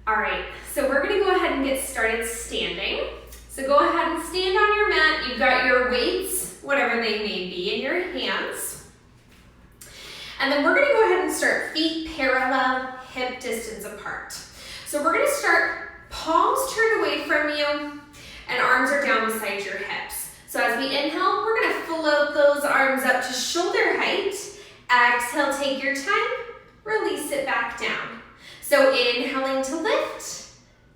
All right, so we're gonna go ahead and get started standing. So go ahead and stand on your mat. You've got your weights, whatever they may be, in your hands. And then we're gonna go ahead and start feet parallel, hip distance apart. So we're gonna start palms turned away from you and arms are down beside your hips. So as we inhale, we're gonna float those arms up to shoulder height. Exhale, take your time, release it back down. So inhaling to lift,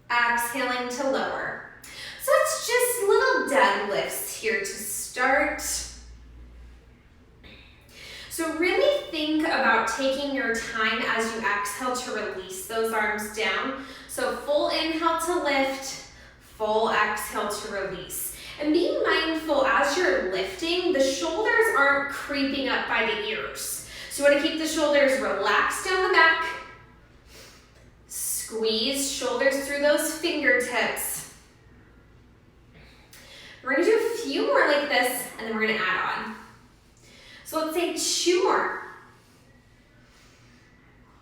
exhaling to lower. So it's just little deadlifts here to start. So really think about taking your time as you exhale to release those arms down. So full inhale to lift, full exhale to release. And be mindful as you're lifting, the shoulders aren't creeping up by the ears. So you want to keep the shoulders relaxed down the back. Squeeze shoulders through those fingertips. We're going to do a few more like this, and then we're going to add on. So let's say 2 more.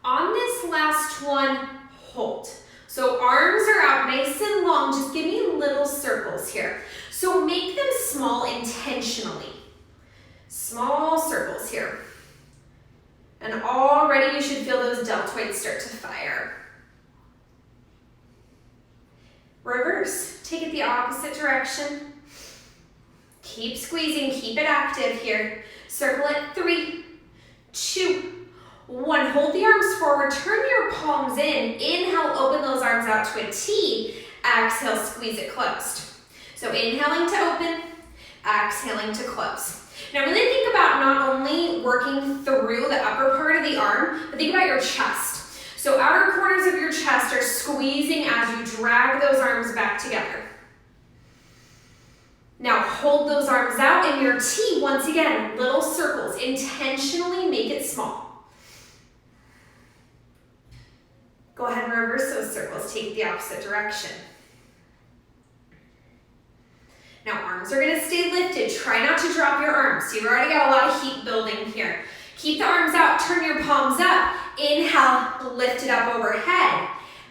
On this last one, hold. So arms are out nice and long. Just give me little circles here. So make them small intentionally. Small circles here. And already you should feel those deltoids start to fire. Reverse, take it the opposite direction. Keep squeezing, keep it active here. Circle it, 3, 2, 1. Hold the arms forward, turn your palms in. Inhale, open those arms out to a T. Exhale, squeeze it closed. So inhaling to open, exhaling to close. Now really think about not only working through the upper part of the arm, but think about your chest. So outer corners of your chest are squeezing as you drag those arms back together. Now hold those arms out in your T. Once again, little circles. Intentionally make it small. Go ahead and reverse those circles. Take it the opposite direction. Now arms are going to stay lifted. Try not to drop your arms. You've already got a lot of heat building here. Keep the arms out, turn your palms up. Inhale, lift it up overhead.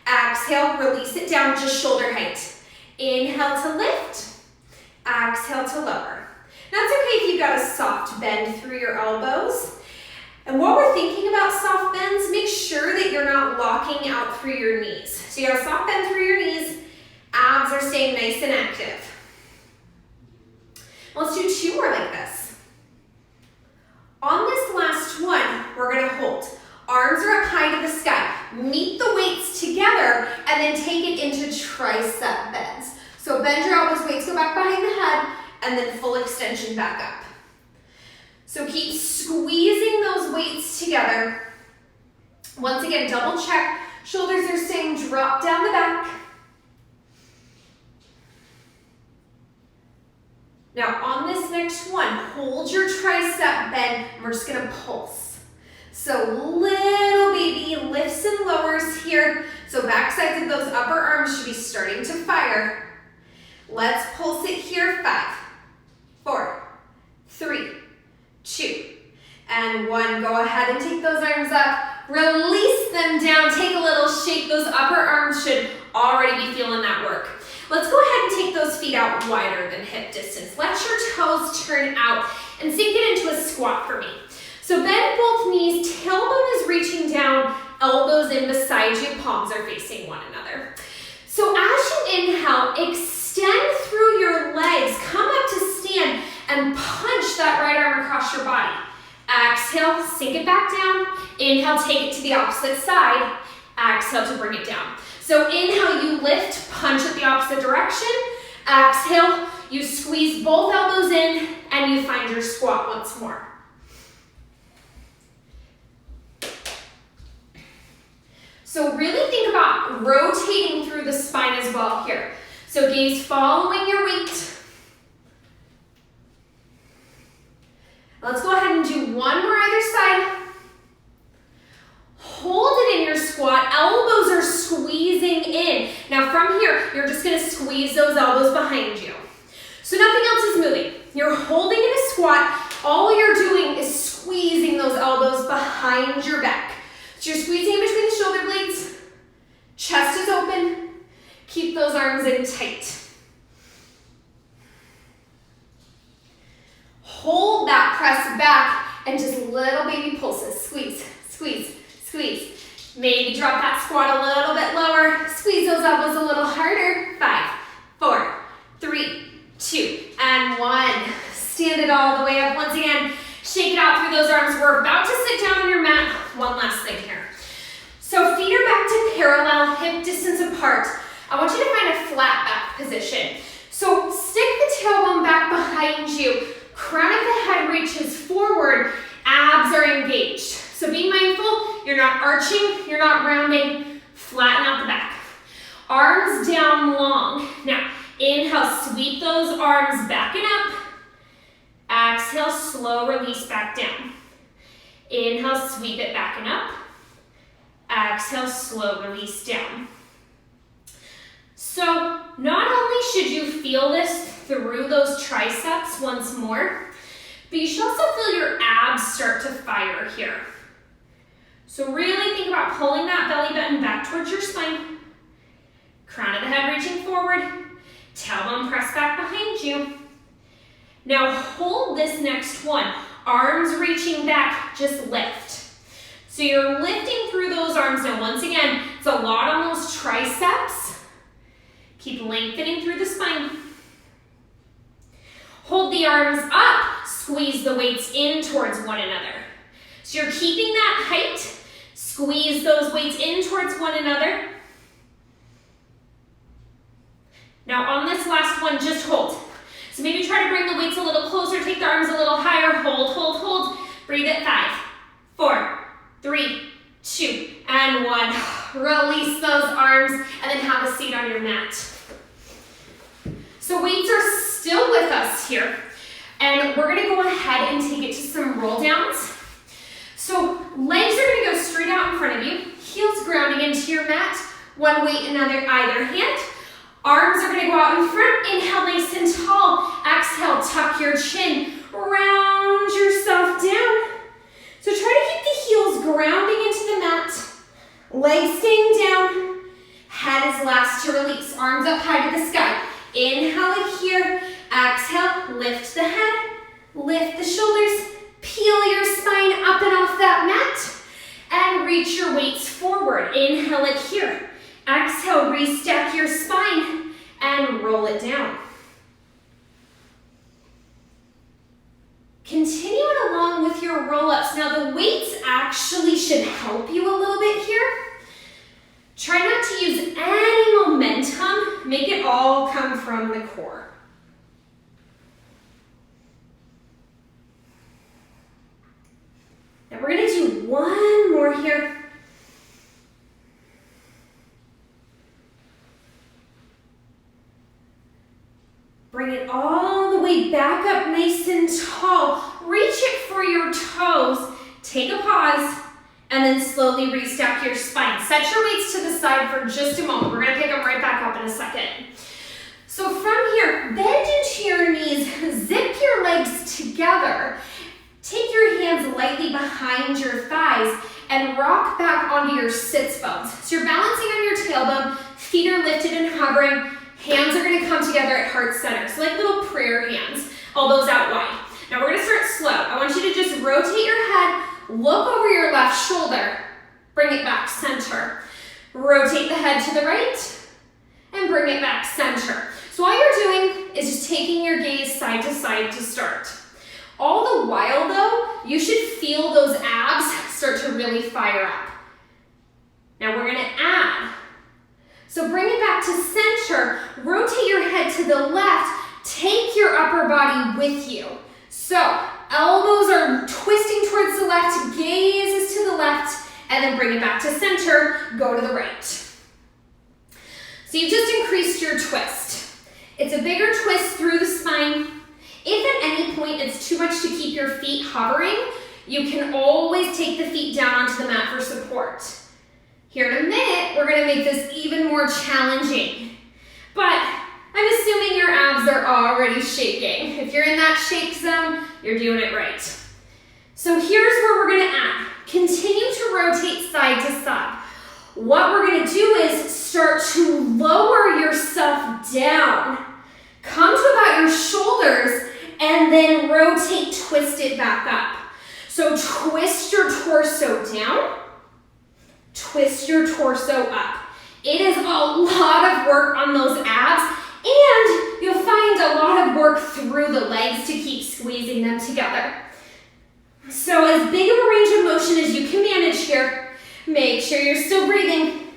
Exhale, release it down to shoulder height. Inhale to lift. Exhale to lower. Now it's okay if you've got a soft bend through your elbows. And while we're thinking about soft bends, make sure that you're not locking out through your knees. So you got a soft bend through your knees. Abs are staying nice and active. Let's do 2 more like this. On this last one, we're going to hold. Arms are up high to the sky. Meet the weights together and then take it into tricep bends. So bend your elbows, weights go back behind the head, and then full extension back up. So keep squeezing those weights together. Once again, double check. Shoulders are staying dropped down the back. Now on this next one, hold your tricep bend, and we're just gonna pulse. So little baby lifts and lowers here. So back sides of those upper arms should be starting to fire. Let's pulse it here. 5, 4, 3, 2, and 1. Go ahead and take those arms up. Release them down. Take a little shake. Those upper arms should already be feeling that work. Let's go ahead and take those feet out wider than hip distance. Let your toes turn out and sink it into a squat for me. So bend both knees, tailbone is reaching down, elbows in beside you, palms are facing one another. So as you inhale, extend through your legs, come up to stand, and punch that right arm across your body. Exhale, sink it back down. Inhale, take it to the opposite side. Exhale to bring it down. So inhale, you lift, punch at the opposite direction. Exhale, you squeeze both elbows in, and you find your squat once more. So really think about rotating through the spine as well here. So gaze following your weight. Let's go ahead and do 1 more either side. Hold it in your squat. Elbows are squeezing in. Now from here, you're just going to squeeze those elbows behind you. So nothing else is moving. You're holding in a squat. All you're doing is squeezing those elbows behind your back. So you're squeezing in between the shoulder blades. Chest is open. keep those arms in tight. Hold that press back and just little baby pulses. Squeeze, squeeze, squeeze. Maybe drop that squat a little bit lower. Squeeze those elbows a little harder. 5, 4, 3, 2, and 1. Stand it all the way up once again. Shake it out through those arms. We're about to sit down on your mat. One last thing here. So feet are back to parallel, hip distance apart. I want you to find a flat back position. So stick the tailbone back behind you. Crown of the head reaches forward. Abs are engaged. So be mindful, you're not arching, you're not rounding. Flatten out the back. Arms down long. Now, inhale, sweep those arms back and up. Exhale, slow release back down. Inhale, sweep it back and up. Exhale, slow release down. So not only should you feel this through those triceps once more, but you should also feel your abs start to fire here. So really think about pulling that belly button back towards your spine. Crown of the head reaching forward. Tailbone press back behind you. Now hold this next one. Arms reaching back, just lift. So you're lifting through those arms. Now once again, it's a lot on those triceps. Keep lengthening through the spine. Hold the arms up, squeeze the weights in towards one another. So you're keeping that height, squeeze those weights in towards one another. Now on this last one, just hold. So maybe try to bring the weights a little closer, take the arms a little higher, hold, hold, hold. Breathe it, 5, 4, 3, 2, and 1. Release those arms and then have a seat on your mat. So weights are still with us here. And we're gonna go ahead and take it to some roll downs. So legs are gonna go straight out in front of you, heels grounding into your mat, one weight in either hand. Arms are gonna go out in front, inhale nice and tall, exhale, tuck your chin, round yourself down. So try to keep the heels grounding into the mat, legs staying down, head is last to release, arms up high to the sky. Inhale it here, exhale, lift the head, lift the shoulders, peel your spine up and off that mat, and reach your weights forward. Inhale it here, exhale, restack your spine, and roll it down. Continue it along with your roll-ups. Now the weights actually should help you a little bit here. Try not to use any momentum. Make it all come from the core. Now we're gonna do one more here. Bring it all the way back up nice and tall. Reach it for your toes. Take a pause and then slowly restack your spine. Set your weights to the side for just a moment. We're gonna pick them right back up in a second. So from here, bend into your knees, zip your legs together. Take your hands lightly behind your thighs and rock back onto your sits bones. So you're balancing on your tailbone, feet are lifted and hovering. Hands are gonna come together at heart center, so like little prayer hands, elbows out wide. Now we're gonna start slow. I want you to just rotate your head, look over your left shoulder, bring it back center. Rotate the head to the right, and bring it back center. So all you're doing is just taking your gaze side to start. All the while though, you should feel those abs start to really fire up. Now we're gonna add. So bring it back to center, rotate your head to the left, take your upper body with you. So elbows are twisting towards the left, gaze is to the left, and then bring it back to center, go to the right. So you've just increased your twist. It's a bigger twist through the spine. If at any point it's too much to keep your feet hovering, you can always take the feet down onto the mat for support. Here in a minute, we're gonna make this even more challenging. But I'm assuming your abs are already shaking. If you're in that shake zone, you're doing it right. So here's where we're gonna add. Continue to rotate side to side. What we're gonna do is start to lower your down. Come to about your shoulders and then rotate, twist it back up. So twist your torso down, twist your torso up. It is a lot of work on those abs, and you'll find a lot of work through the legs to keep squeezing them together. So as big of a range of motion as you can manage here. Make sure you're still breathing.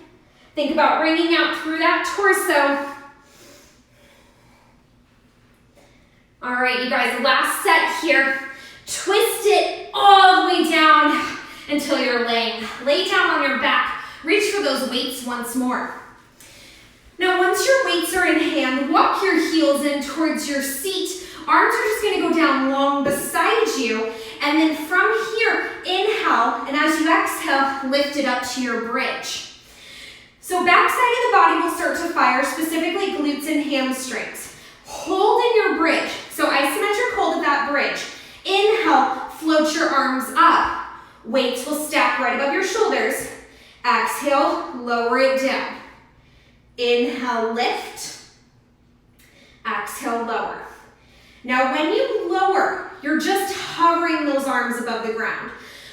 Think about bringing out through that torso. All right, you guys, last set here. Twist it all the way down until you're laying. Lay down on your back. Reach for those weights once more. Now, once your weights are in hand, walk your heels in towards your seat. Arms are just gonna go down long beside you. And then from here, inhale, and as you exhale, lift it up to your bridge. So back side of the body will start to fire, specifically glutes and hamstrings. Hold in your bridge. So isometric hold at that bridge. Inhale, float your arms up. Weights will stack right above your shoulders. Exhale, lower it down. Inhale, lift. Exhale, lower. Now when you lower, you're just hovering those arms above the ground.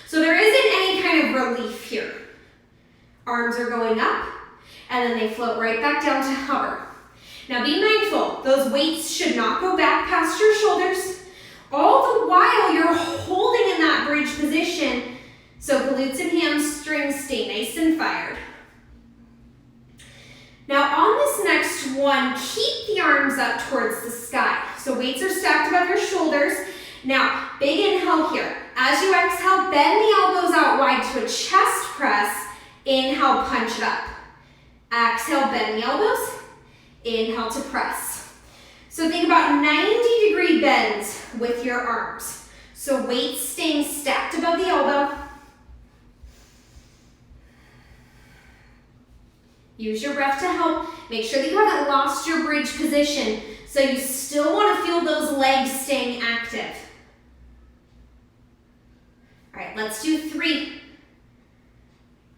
So there isn't any kind of relief here. Arms are going up, and then they float right back down to hover. Now be mindful, those weights should not go back past your shoulders, all the while you're holding in that bridge position, so glutes and hamstrings stay nice and fired. Now on this next one, keep the arms up towards the sky. So weights are stacked above your shoulders. Now, big inhale here. As you exhale, bend the elbows out wide to a chest press. Inhale, punch it up. Exhale, bend the elbows. Inhale to press. So think about 90-degree bends with your arms. So weights staying stacked above the elbow. Use your breath to help. Make sure that you haven't lost your bridge position, so you still want to feel those legs staying active. All right, let's do 3.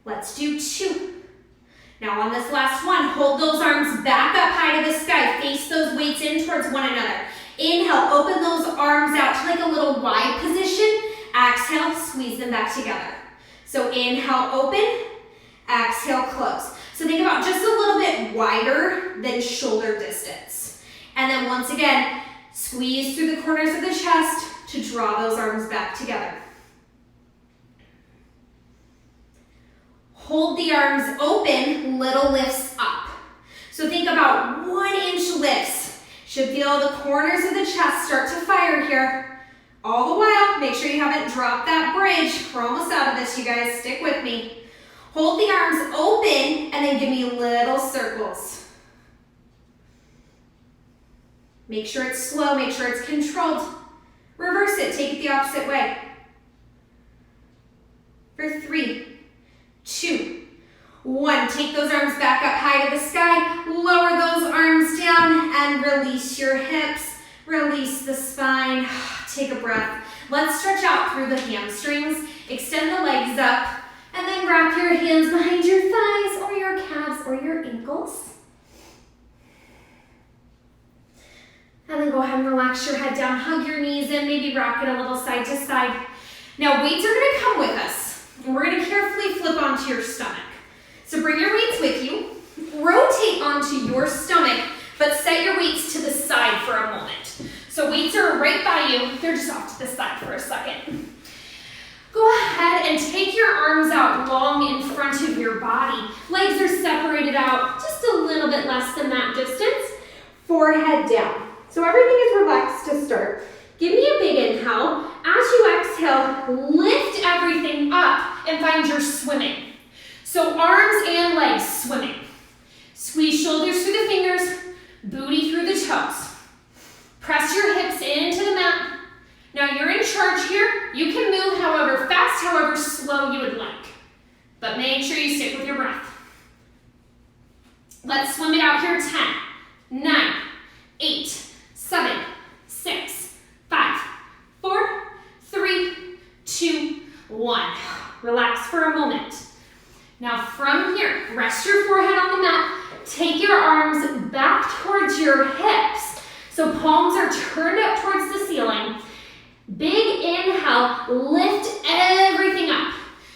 Let's do 2. Now on this last one, hold those arms back up high to the sky. Face those weights in towards one another. Inhale, open those arms out to like a little wide position. Exhale, squeeze them back together. So inhale, open. Exhale, close. So think about just a little bit wider than shoulder distance. And then once again, squeeze through the corners of the chest to draw those arms back together. Hold the arms open, little lifts up. So think about 1-inch lifts. Should feel the corners of the chest start to fire here. All the while, make sure you haven't dropped that bridge. We're almost out of this, you guys. Stick with me. Hold the arms open and then give me little circles. Make sure it's slow, make sure it's controlled. Reverse it, take it the opposite way. For 3, 2, 1. Take those arms back up high to the sky. Lower those arms down and release your hips. Release the spine. Take a breath. Let's stretch out through the hamstrings. Extend the legs up. And then wrap your hands behind your thighs or your calves or your ankles. And then go ahead and relax your head down, hug your knees in, maybe rock it a little side to side. Now weights are gonna come with us. And we're gonna carefully flip onto your stomach. So bring your weights with you, rotate onto your stomach, but set your weights to the side for a moment. So weights are right by you, they're just off to the side for a second. Go ahead and take your arms out long in front of your body. Legs are separated out just a little bit less than that distance. Forehead down. So everything is relaxed to start. Give me a big inhale. As you exhale, lift everything up and find your swimming. So arms and legs swimming. Squeeze shoulders through the fingers, booty through the toes. Press your hips into the mat. Now you're in charge here. You can move however fast, however slow you would like. But make sure you stick with your breath. Let's swim it out here. 10, 9, 8, 7, 6, 5, 4, 3, 2, 1. Relax for a moment. Now from here, rest your forehead on the mat. Take your arms back towards your hips. So palms are turned up towards the ceiling. Big inhale, lift everything up.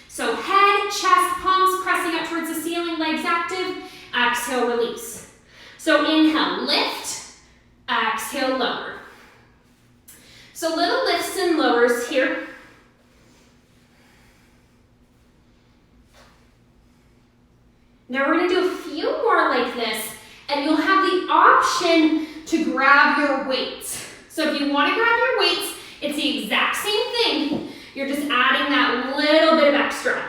So head, chest, palms pressing up towards the ceiling, legs active. Exhale, release. So inhale, lift. Exhale, lower. So little lifts and lowers here. Now we're going to do a few more like this, and you'll have the option to grab your weights. So if you want to grab your weights, it's the exact same thing. You're just adding that little bit of extra.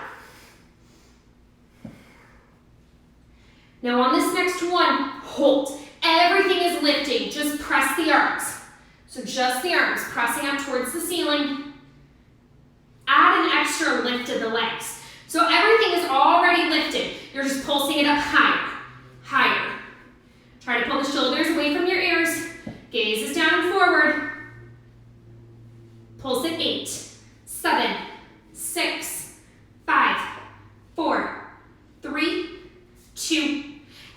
Now on this next one, hold. Everything is lifting. Just press the arms. So just the arms pressing up towards the ceiling. Add an extra lift to the legs. So everything is already lifted. You're just pulsing it up higher, higher. Try to pull the shoulders away from your ears. Gaze is down and forward. Pulse at 8, 7, 6, 5, 4, 3, 2,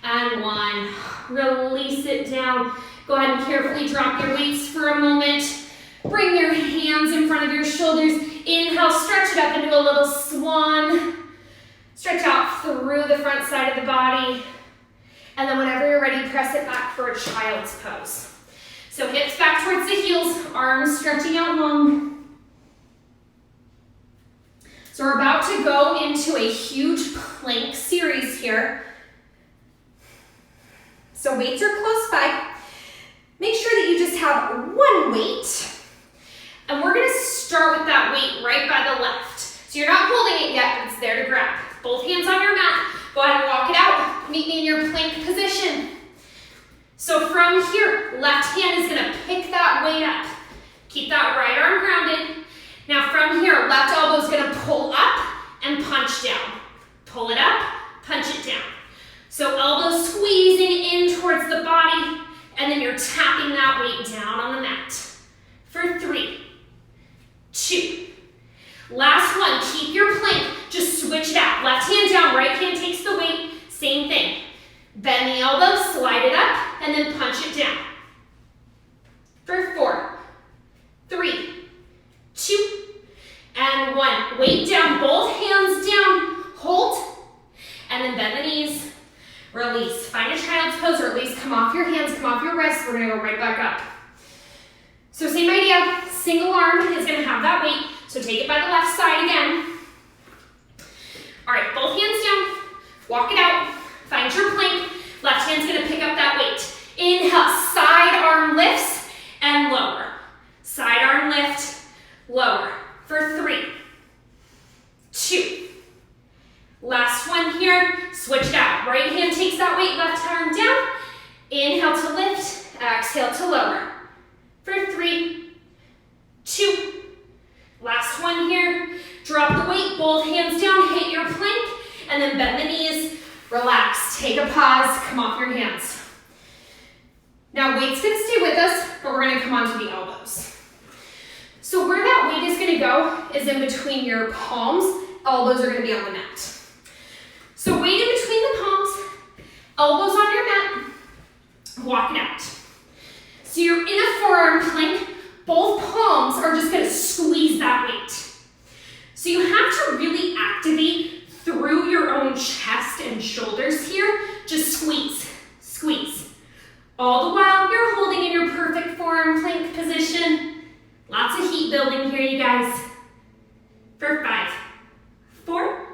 and 1. Release it down. Go ahead and carefully drop your weights for a moment. Bring your hands in front of your shoulders. Inhale, stretch it up into a little swan. Stretch out through the front side of the body. And then whenever you're ready, press it back for a child's pose. So hips back towards the heels, arms stretching out long. So we're about to go into a huge plank series here. So weights are close by. Make sure that you just have one weight. And we're gonna start with that weight right by the left. So you're not holding it yet, but it's there to grab. Both hands on your mat. Go ahead and walk it out. Meet me in your plank position. So from here, left hand is gonna pick that weight up. Keep that right arm grounded. Now from here, left elbow is gonna pull up and punch down. Pull it up, punch it down. So elbow squeezing in towards the body, and then you're tapping that weight down on the mat. For 3, 2. Last one, keep your plank, just switch it out. Left hand down, right hand takes the weight, same thing. Bend the elbow, slide it up, and then punch it down. For 4, 3, 2, and 1. Weight down, both hands down, hold, and then bend the knees, release. Find a child's pose, or at least come off your hands, come off your wrists. We're gonna go right back up. So same idea, single arm is gonna have that weight, so take it by the left side again. All right, both hands down, walk it out, find your plank, left hand's gonna pick up that weight. Inhale, side arm lifts and lower. Side arm lift, lower. For 3, 2. Last one here, switch it out. Right hand takes that weight, left arm down. Inhale to lift, exhale to lower. For 3, 2. Last one here, drop the weight, both hands down, hit your plank, and then bend the knees, relax, take a pause, come off your hands. Now weight's gonna stay with us, but we're gonna come onto the elbows. So where that weight is gonna go is in between your palms, elbows are gonna be on the mat. So weight in between the palms, elbows on your mat, walk it out. So you're in a forearm plank, both palms are just gonna squeeze that weight. So you have to really activate through your own chest and shoulders here. Just squeeze, squeeze. All the while you're holding in your perfect forearm plank position. Lots of heat building here, you guys. For 5, 4,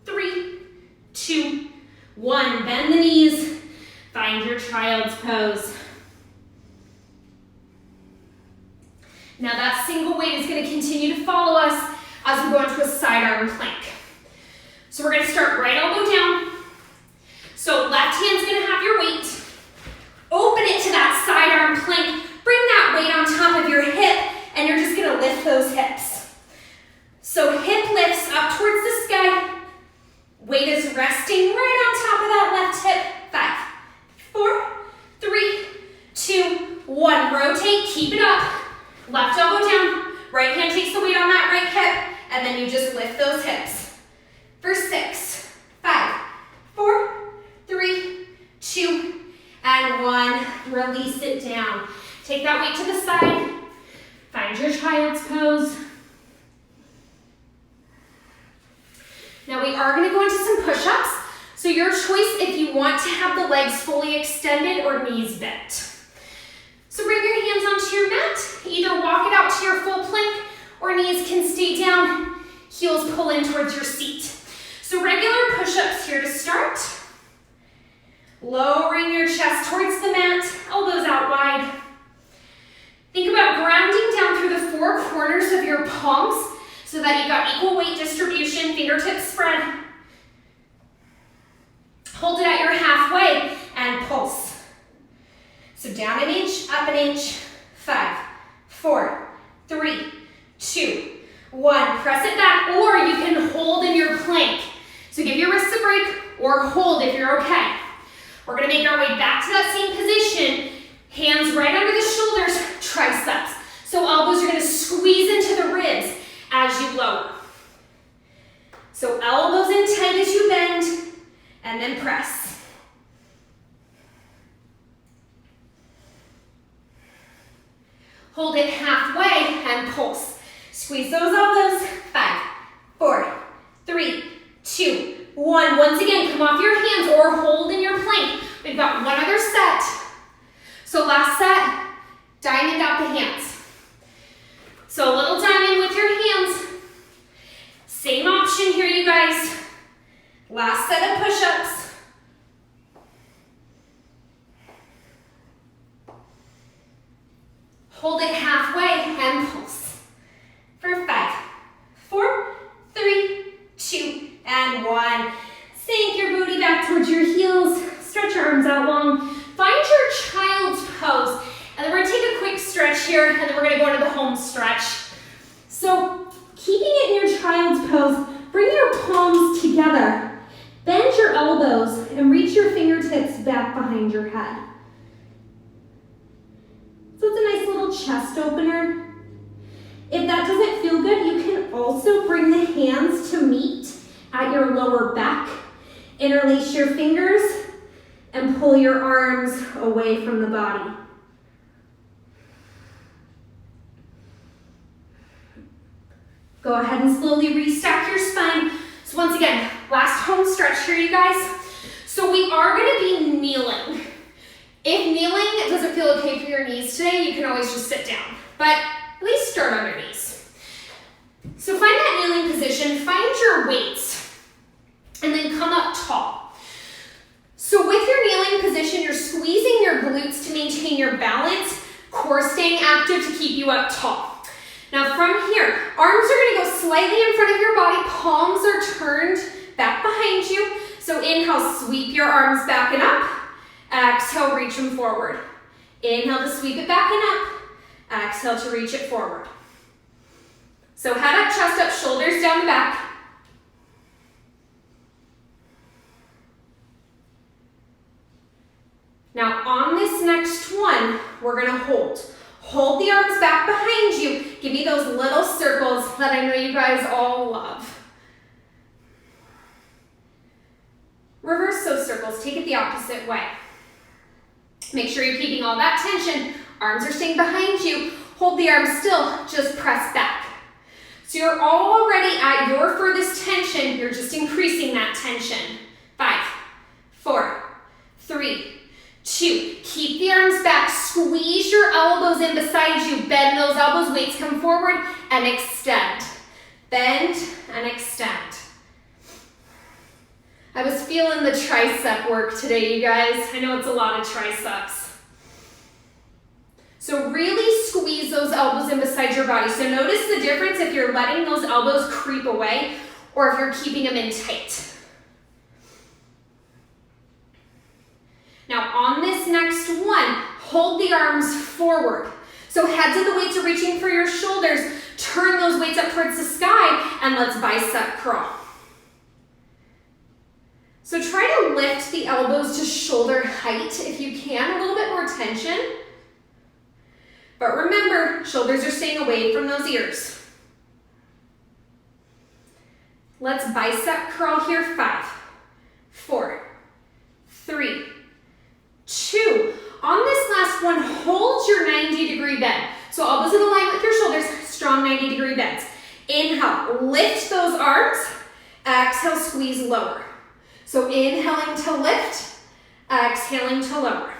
3, 2, 1. Bend the knees, find your child's pose. Now that single weight is going to continue to follow us as we go into a side arm plank. So we're going to start right elbow down. So left hand's going to have your weight. Open it to that side arm plank. Bring that weight on top of your hip, and you're just going to lift those hips. So hip lifts up towards the sky. Weight is resting right on top of that left hip. 5, 4, 3, 2, 1. Rotate, keep it up. Left elbow down, right hand takes the weight on that right hip, and then you just lift those hips. For 6, 5, 4, 3, 2, and 1. Release it down. Take that weight to the side. Find your child's pose. Now we are going to go into some push-ups. So your choice if you want to have the legs fully extended or knees bent. So bring your hands onto your mat. Either walk it out to your full plank or knees can stay down. Heels pull in towards your seat. So regular push-ups here to start. Lowering your chest towards the mat, elbows out wide. Think about grounding down through the 4 corners of your palms so that you've got equal weight distribution, fingertips spread. Hold it at your halfway and pulse. So down an inch, up an inch. 5, 4, 3, 2, 1. Press it back, or you can hold in your plank. So give your wrists a break or hold if you're okay. We're gonna make our way back to that same position. Hands right under the shoulders, triceps. So elbows are gonna squeeze into the ribs as you lower. So elbows in tight as you bend, and then press. Hold it halfway and pulse. Squeeze those elbows. 5, 4, 3, 2, 1. Once again, come off your hands or hold in your plank. We've got one other set. So last set, diamond out the hands. So a little diamond with your hands. Same option here, you guys. Last set of push-ups. Hold it halfway and pulse. For 5, 4, 3, 2, and 1. Sink your booty back towards your heels. Stretch your arms out long. Find your child's pose. And then we're gonna take a quick stretch here, and then we're gonna go into the home stretch. So keeping it in your child's pose, bring your palms together. Bend your elbows and reach your fingertips back behind your head. So it's a nice little chest opener. If that doesn't feel good, you can also bring the hands to meet at your lower back. Interlace your fingers and pull your arms away from the body. Go ahead and slowly restack your spine. So once again, last home stretch here, you guys. So we are gonna be kneeling. If kneeling doesn't feel okay for your knees today, you can always just sit down, but at least start on your knees. So find that kneeling position, find your weights, and then come up tall. So with your kneeling position, you're squeezing your glutes to maintain your balance, core staying active to keep you up tall. Now from here, arms are gonna go slightly in front of your body, palms are turned back behind you. So inhale, sweep your arms back and up. Exhale, reach them forward. Inhale to sweep it back and up. Exhale to reach it forward. So head up, chest up, shoulders down the back. Now on this next one, we're gonna hold. Hold the arms back behind you. Give me those little circles that I know you guys all love. Reverse those circles, take it the opposite way. Make sure you're keeping all that tension. Arms are staying behind you. Hold the arms still, just press back. So you're already at your furthest tension, you're just increasing that tension. 5, 4, 3, 2. Keep the arms back, squeeze your elbows in beside you, bend those elbows, weights come forward, and extend. Bend and extend. I was feeling the tricep work today, you guys. I know it's a lot of triceps. So really squeeze those elbows in beside your body. So notice the difference if you're letting those elbows creep away or if you're keeping them in tight. Now on this next one, hold the arms forward. So heads of the weights are reaching for your shoulders. Turn those weights up towards the sky and let's bicep curl. So try to lift the elbows to shoulder height if you can, a little bit more tension. But remember, shoulders are staying away from those ears. Let's bicep curl here. 5, 4, 3, 2. 90-degree bend. So elbows in alignment with your shoulders, strong 90-degree bends. Inhale, lift those arms. Exhale, squeeze lower. So inhaling to lift, exhaling to lower.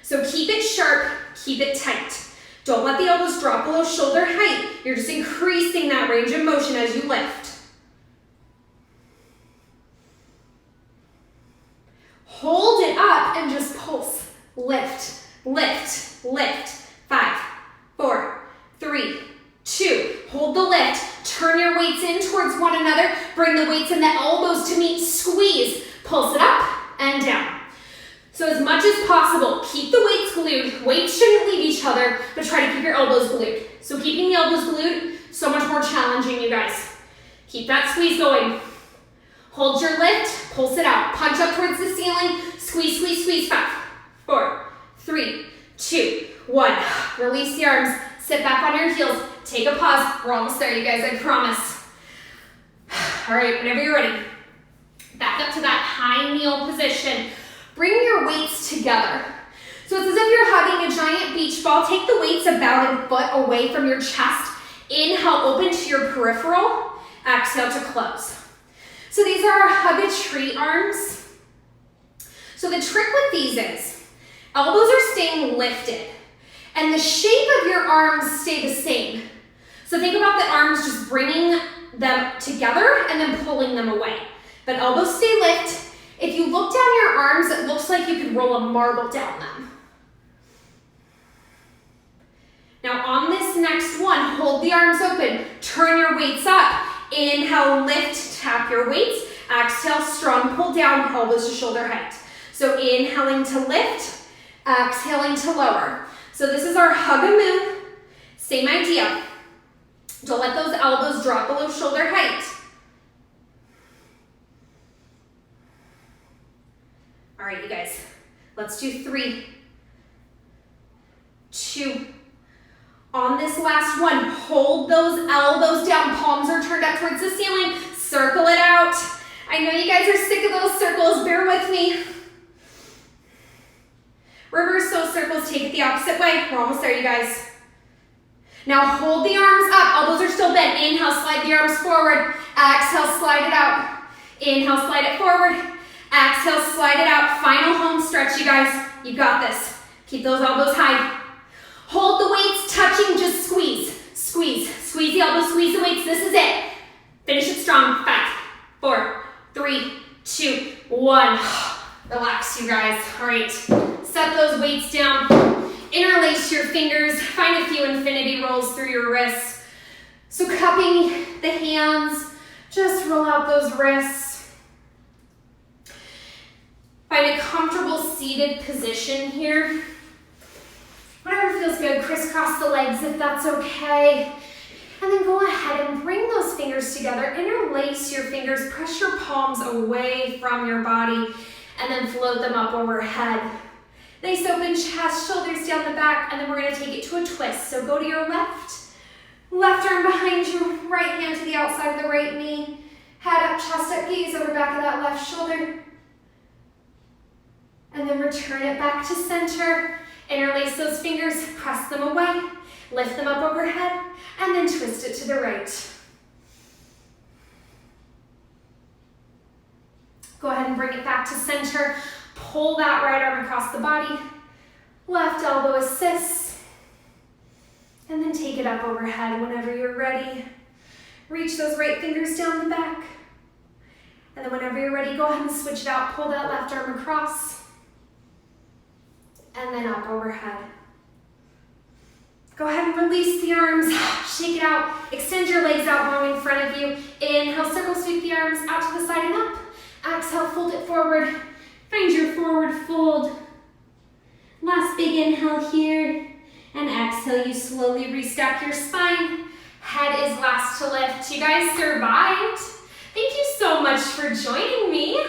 So keep it sharp, keep it tight. Don't let the elbows drop below shoulder height. You're just increasing that range of motion as you lift. Hold it up and just pulse. Lift, lift, lift. 5, 4, 3, 2. Hold the lift. Turn your weights in towards one another. Bring the weights and the elbows to meet. Squeeze. Pulse it up and down. So as much as possible, keep the weights glued. Weights shouldn't leave each other, but try to keep your elbows glued. So keeping the elbows glued, so much more challenging, you guys. Keep that squeeze going. Hold your lift, pulse it out. Punch up towards the ceiling. Squeeze, squeeze, squeeze. 5, 4, 3, 2, 1. Release the arms. Sit back on your heels. Take a pause. We're almost there, you guys, I promise. All right, whenever you're ready, back up to that high kneel position. Bring your weights together. So it's as if you're hugging a giant beach ball. Take the weights about a foot away from your chest. Inhale, open to your peripheral. Exhale to close. So these are our hug a tree arms. So the trick with these is, elbows are staying lifted, and the shape of your arms stay the same. So think about the arms just bringing them together and then pulling them away. But elbows stay lifted. If you look down your arms, it looks like you could roll a marble down them. Now on this next one, hold the arms open, turn your weights up. Inhale, lift, tap your weights. Exhale, strong pull down, elbows to shoulder height. So inhaling to lift, exhaling to lower. So this is our hug a moon. Same idea. Don't let those elbows drop below shoulder height. All right, you guys, let's do 3, 2. On this last one, hold those elbows down. Palms are turned up towards the ceiling. Circle it out. I know you guys are sick of those circles. Bear with me. Reverse those circles. Take it the opposite way. We're almost there, you guys. Now hold the arms up. Elbows are still bent. Inhale, slide the arms forward. Exhale, slide it out. Inhale, slide it forward. Exhale, slide it out. Final home stretch, you guys. You got this. Keep those elbows high. Hold the weights touching, just squeeze. Squeeze. Squeeze the elbows, squeeze the weights. This is it. Finish it strong. 5, 4, 3, 2, 1. Relax, you guys. All right. Set those weights down. Interlace your fingers. Find a few infinity rolls through your wrists. So cupping the hands. Just roll out those wrists. Find a comfortable seated position here. Whatever feels good, crisscross the legs if that's okay. And then go ahead and bring those fingers together. Interlace your fingers, press your palms away from your body, and then float them up overhead. Nice open chest, shoulders down the back, and then we're gonna take it to a twist. So go to your left arm behind you, right hand to the outside of the right knee, head up, chest up, gaze over back of that left shoulder. And then return it back to center. Interlace those fingers, press them away, lift them up overhead, and then twist it to the right. Go ahead and bring it back to center. Pull that right arm across the body. Left elbow assists. And then take it up overhead whenever you're ready. Reach those right fingers down the back. And then whenever you're ready, go ahead and switch it out. Pull that left arm across. And then up overhead. Go ahead and release the arms, shake it out, extend your legs out long in front of you. Inhale, circle sweep the arms out to the side and up. Exhale, fold it forward. Find your forward fold. Last big inhale here. And exhale, you slowly restack your spine. Head is last to lift. You guys survived. Thank you so much for joining me.